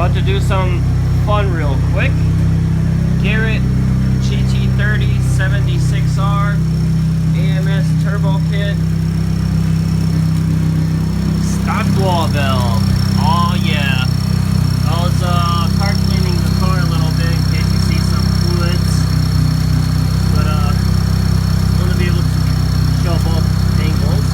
About to do some fun real quick. Garrett GT30 76R AMS turbo kit. Stock wall valve. Oh yeah. I was car cleaning the car a little bit in case you see some fluids. But I want to be able to show both angles.